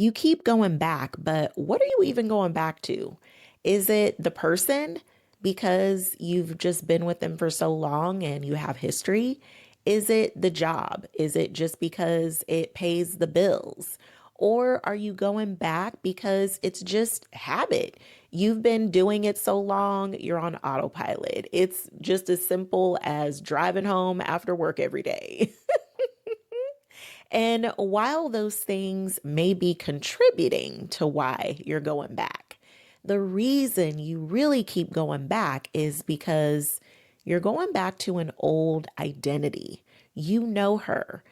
You keep going back, but what are you even going back to? Is it the person because you've just been with them for so long and you have history? Is it the job? Is it just because it pays the bills? Or are you going back because it's just habit? You've been doing it so long, you're on autopilot. It's just as simple as driving home after work every day. And while those things may be contributing to why you're going back, the reason you really keep going back is because you're going back to an old identity. You know her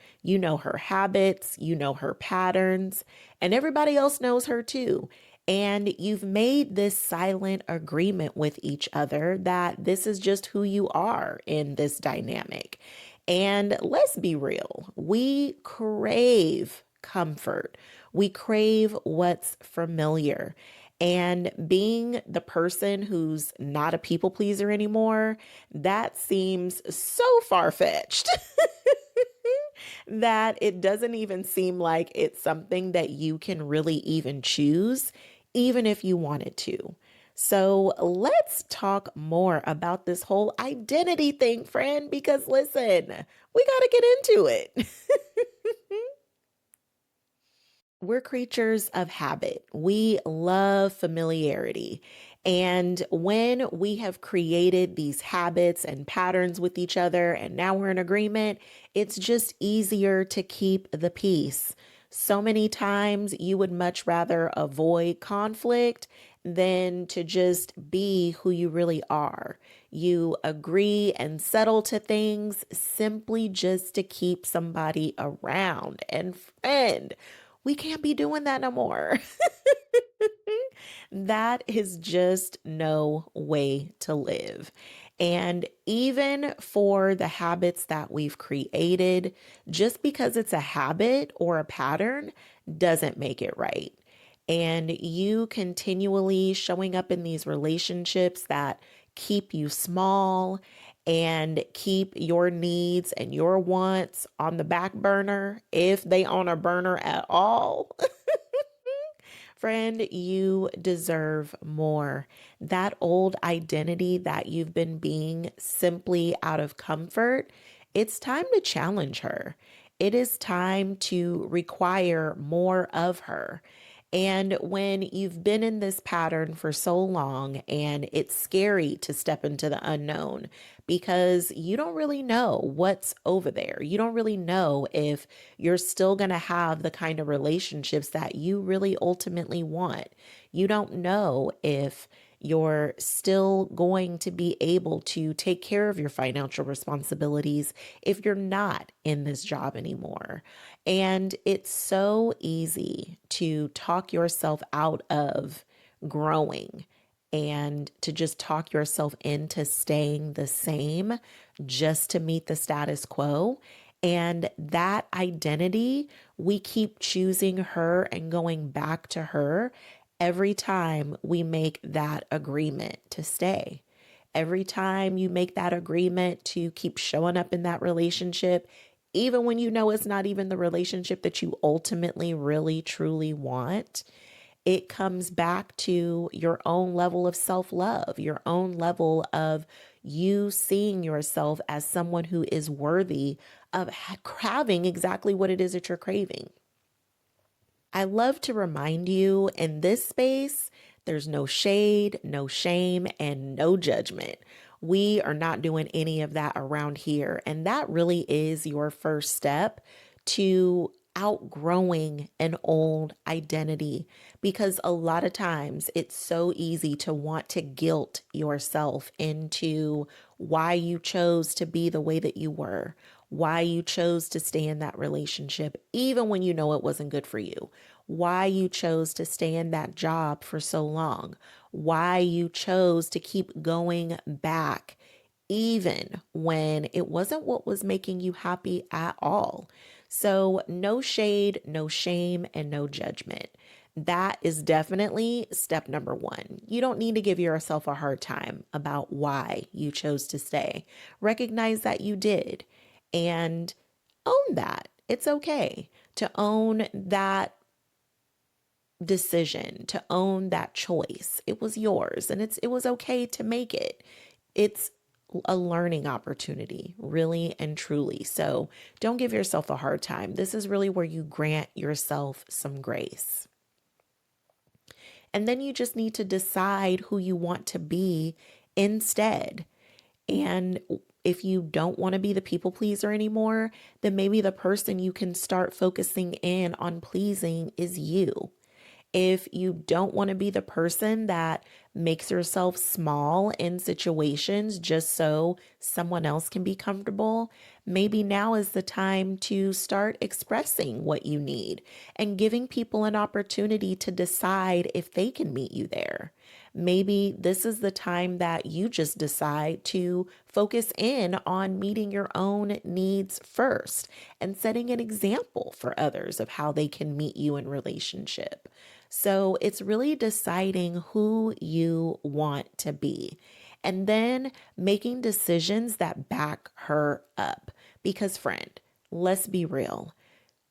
habits, you know her patterns, and everybody else knows her too. And you've made this silent agreement with each other that this is just who you are in this dynamic. And let's be real, we crave comfort. We crave what's familiar. And being the person who's not a people pleaser anymore, that seems so far fetched that it doesn't even seem like it's something that you can really even choose, even if you wanted to. So let's talk more about this whole identity thing, friend, because listen, we got to get into it. We're creatures of habit. We love familiarity. And when we have created these habits and patterns with each other, and now we're in agreement, it's just easier to keep the peace. So many times you would much rather avoid conflict than to just be who you really are. You agree and settle to things simply just to keep somebody around. And friend, we can't be doing that no more. That is just no way to live. And even for the habits that we've created, just because it's a habit or a pattern doesn't make it right. And you continually showing up in these relationships that keep you small and keep your needs and your wants on the back burner, if they on a burner at all. Friend, you deserve more. That old identity that you've been being simply out of comfort, it's time to challenge her. It is time to require more of her. And when you've been in this pattern for so long and it's scary to step into the unknown because you don't really know what's over there. You don't really know if you're still going to have the kind of relationships that you really ultimately want. You don't know if you're still going to be able to take care of your financial responsibilities if you're not in this job anymore. And it's so easy to talk yourself out of growing and to just talk yourself into staying the same just to meet the status quo. And that identity, we keep choosing her and going back to her every time we make that agreement to stay. Every time you make that agreement to keep showing up in that relationship, even when you know it's not even the relationship that you ultimately really truly want, it comes back to your own level of self love, your own level of you seeing yourself as someone who is worthy of having exactly what it is that you're craving. I love to remind you in this space, there's no shade, no shame, and no judgment. We are not doing any of that around here. And that really is your first step to outgrowing an old identity because a lot of times it's so easy to want to guilt yourself into why you chose to be the way that you were, why you chose to stay in that relationship, even when you know it wasn't good for you, why you chose to stay in that job for so long, why you chose to keep going back, even when it wasn't what was making you happy at all. So, no shade, no shame, and no judgment. That is definitely step number one. You don't need to give yourself a hard time about why you chose to stay. Recognize that you did and own that. It's okay to own that decision, to own that choice. It was yours and it was okay to make it. It's a learning opportunity, really and truly. So don't give yourself a hard time. This is really where you grant yourself some grace. And then you just need to decide who you want to be instead. And if you don't want to be the people pleaser anymore, then maybe the person you can start focusing in on pleasing is you. If you don't want to be the person that makes yourself small in situations just so someone else can be comfortable, maybe now is the time to start expressing what you need and giving people an opportunity to decide if they can meet you there. Maybe this is the time that you just decide to focus in on meeting your own needs first and setting an example for others of how they can meet you in relationship. So it's really deciding who you want to be and then making decisions that back her up. Because, friend, let's be real,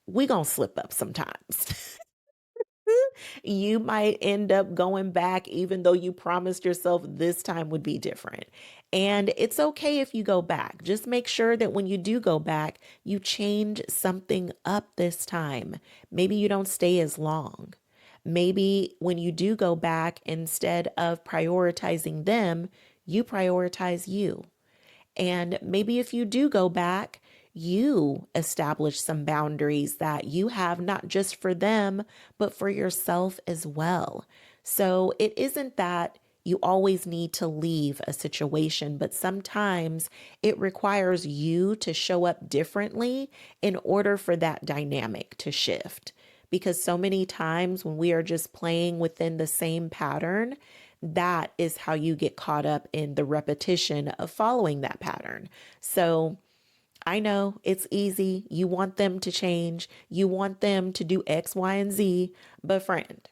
we gonna slip up sometimes. You might end up going back, even though you promised yourself this time would be different. And it's okay if you go back. Just make sure that when you do go back, you change something up this time. Maybe you don't stay as long. Maybe when you do go back, instead of prioritizing them, you prioritize you. And maybe if you do go back, you establish some boundaries that you have not just for them, but for yourself as well. So it isn't that you always need to leave a situation, but sometimes it requires you to show up differently in order for that dynamic to shift. Because so many times when we are just playing within the same pattern, that is how you get caught up in the repetition of following that pattern. So I know it's easy. You want them to change, you want them to do X, Y, and Z, but friend,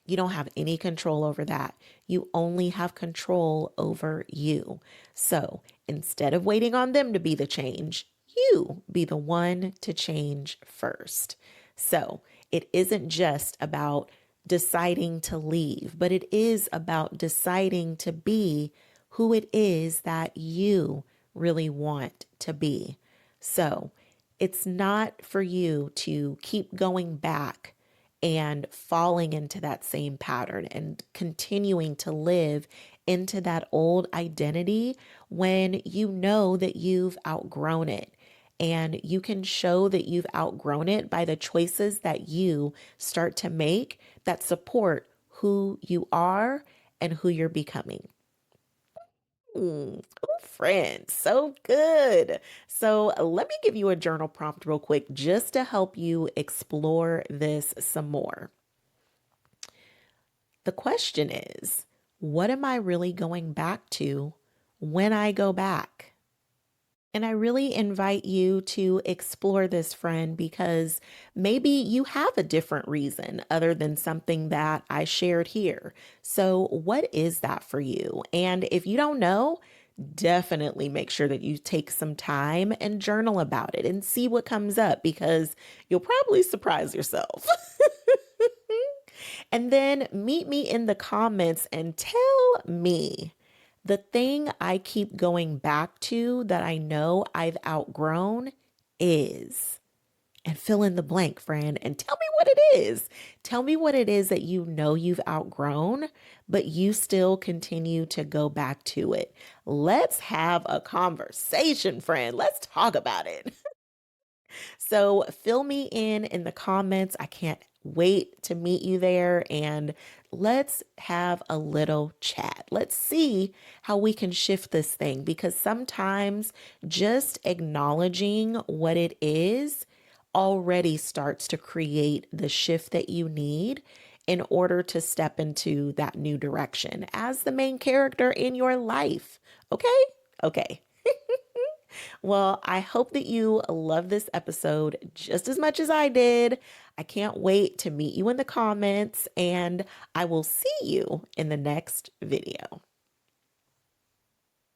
you don't have any control over that. You only have control over you. So instead of waiting on them to be the change, you be the one to change first. So it isn't just about deciding to leave, but it is about deciding to be who it is that you really want to be. So it's not for you to keep going back and falling into that same pattern and continuing to live into that old identity when you know that you've outgrown it. And you can show that you've outgrown it by the choices that you start to make that support who you are and who you're becoming. Oh, friend, so good. So let me give you a journal prompt real quick just to help you explore this some more. The question is, what am I really going back to when I go back? And I really invite you to explore this, friend, because maybe you have a different reason other than something that I shared here. So, what is that for you? And if you don't know, definitely make sure that you take some time and journal about it and see what comes up because you'll probably surprise yourself. And then meet me in the comments and tell me the thing I keep going back to that I know I've outgrown is, and fill in the blank, friend, and tell me what it is. Tell me what it is that you know you've outgrown, but you still continue to go back to it. Let's have a conversation, friend. Let's talk about it. So fill me in the comments. I can't wait to meet you there and let's have a little chat. Let's see how we can shift this thing because sometimes just acknowledging what it is already starts to create the shift that you need in order to step into that new direction as the main character in your life. Okay? Okay. Well, I hope that you love this episode just as much as I did. I can't wait to meet you in the comments, and I will see you in the next video.